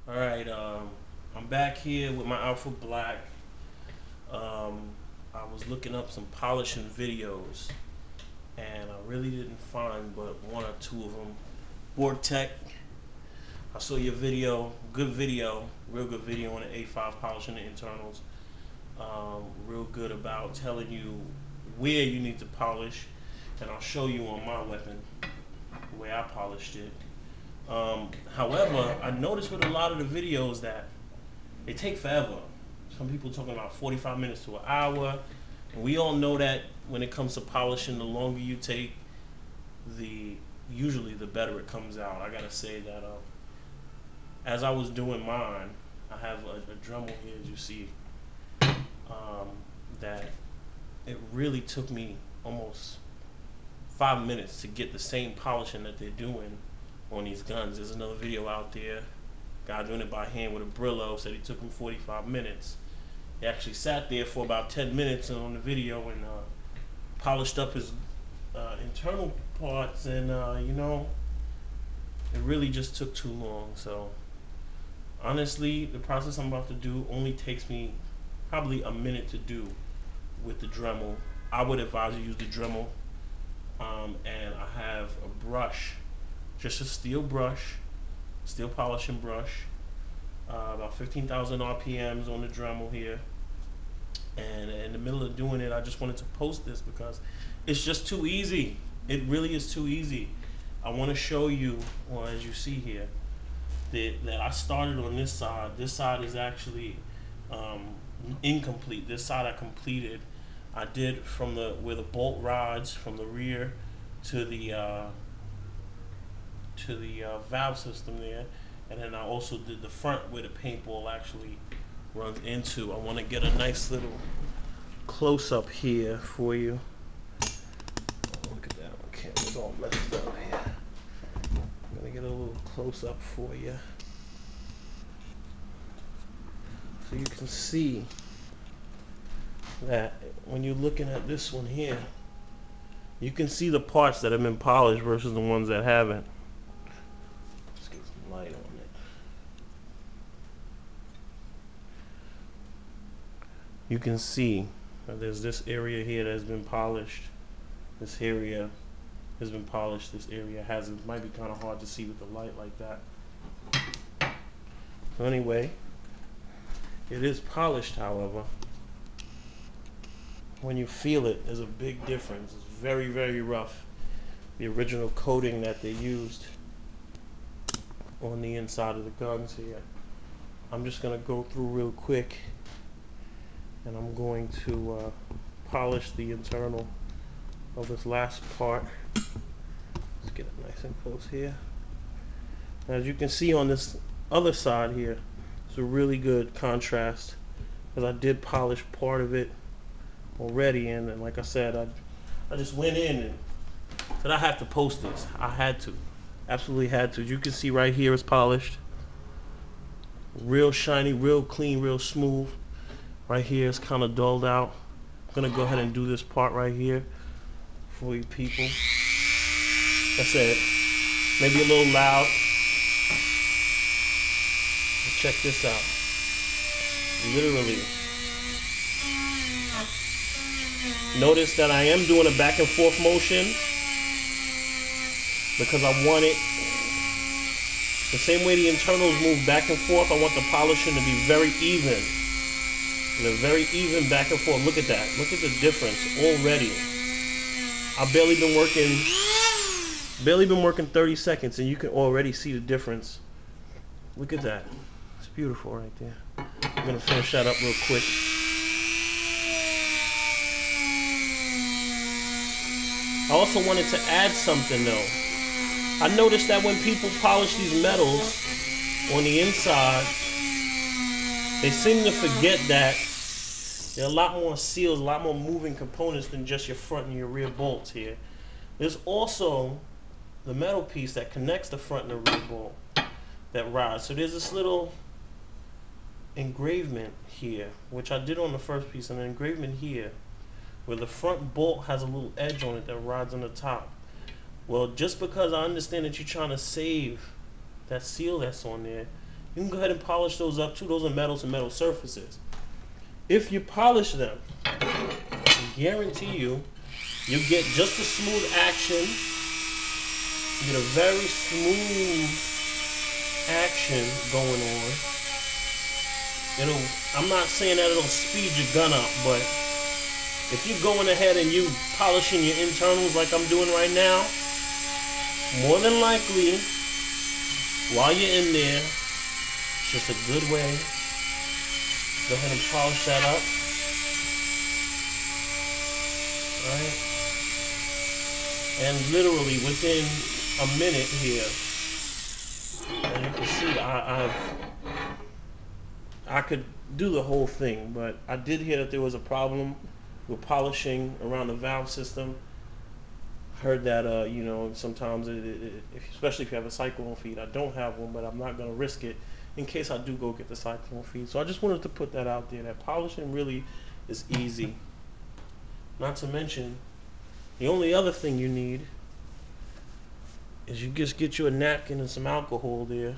Alright, I'm back here with my Alpha Black. I was looking up some polishing videos and I really didn't find but one or two of them. Vortec, I saw your video, good video, real good video on the A5 polishing the internals. Real good about telling you where you need to polish, and I'll show you on my weapon the way I polished it. However, I noticed with a lot of the videos that they take forever. Some people talking about 45 minutes to an hour. And we all know that when it comes to polishing, the longer you take, usually the better it comes out. I gotta say that as I was doing mine, I have a Dremel here, as you see, that it really took me almost 5 minutes to get the same polishing that they're doing on these guns. There's another video out there, guy doing it by hand with a Brillo, said he took him 45 minutes. He actually sat there for about 10 minutes on the video and polished up his internal parts, and it really just took too long. So honestly, the process I'm about to do only takes me probably a minute to do with the Dremel. I would advise you use the Dremel. And I have a brush, just a steel brush, steel polishing brush, about 15,000 RPMs on the Dremel here. And in the middle of doing it, I just wanted to post this because it's just too easy. It really is too easy. I want to show you, well, as you see here, that I started on this side. This side is actually incomplete. This side I completed. I did from where the bolt rods from the rear to the valve system there, and then I also did the front where the paintball actually runs into. I want to get a nice little close up here for you. Look at that, my camera's all messed up here. I'm gonna get a little close up for you so you can see that when you're looking at this one here, you can see the parts that have been polished versus the ones that haven't. Let's get some light on it. You can see that there's this area here that has been polished. This area has been polished. This area hasn't. It might be kind of hard to see with the light like that. So anyway, it is polished, however. When you feel it, there's a big difference. It's very, very rough. The original coating that they used on the inside of the guns here. I'm just going to go through real quick, and I'm going to polish the internal of this last part. Let's get it nice and close here. As you can see on this other side here, it's a really good contrast, because I did polish part of it already, and like I said, I just went in and said I have to post this. I had to, absolutely had to. You can see right here it's polished, real shiny, real clean, real smooth. Right here it's kind of dulled out. I'm gonna go ahead and do this part right here for you people. Like I said, maybe a little loud. Check this out. Literally. Notice that I am doing a back and forth motion because I want it the same way the internals move back and forth. I want the polishing to be very even. And a very even back and forth. Look at that. Look at the difference already. I've barely been working 30 seconds and you can already see the difference. Look at that. It's beautiful right there. I'm going to finish that up real quick. I also wanted to add something though. I noticed that when people polish these metals on the inside, they seem to forget that there are a lot more seals, a lot more moving components than just your front and your rear bolts here. There's also the metal piece that connects the front and the rear bolt that rides. So there's this little engravement here, which I did on the first piece, and an engravement here where the front bolt has a little edge on it that rides on the top. Well, just because I understand that you're trying to save that seal that's on there, You can go ahead and polish those up too. Those are metal to metal surfaces. If you polish them, I guarantee you, you get just a smooth action. You get a very smooth action going on. I'm not saying that it'll speed your gun up, but if you're going ahead and you polishing your internals like I'm doing right now, more than likely, while you're in there, it's just a good way. Go ahead and polish that up. Right? And literally within a minute here, as you can see, I could do the whole thing, but I did hear that there was a problem with polishing around the valve system. Heard that you know, sometimes especially if you have a cyclone feed. I don't have one, but I'm not going to risk it in case I do go get the cyclone feed. So I just wanted to put that out there, that polishing really is easy. Not to mention, the only other thing you need is you just get you a napkin and some alcohol there.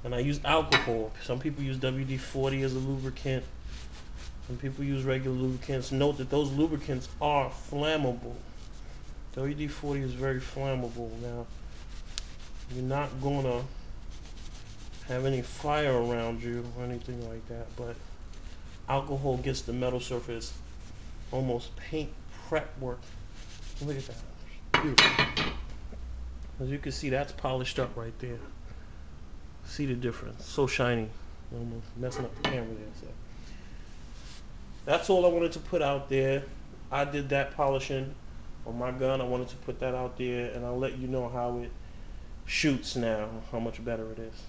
And I use alcohol. Some people use WD-40 as a lubricant. Some people use regular lubricants. Note that those lubricants are flammable. WD-40 is very flammable. Now, you're not going to have any fire around you or anything like that, but alcohol gets the metal surface almost paint prep work. Look at that. Beautiful. As you can see, that's polished up right there. See the difference? So shiny. Almost messing up the camera there. So that's all I wanted to put out there. I did that polishing on my gun. I wanted to put that out there, and I'll let you know how it shoots now, how much better it is.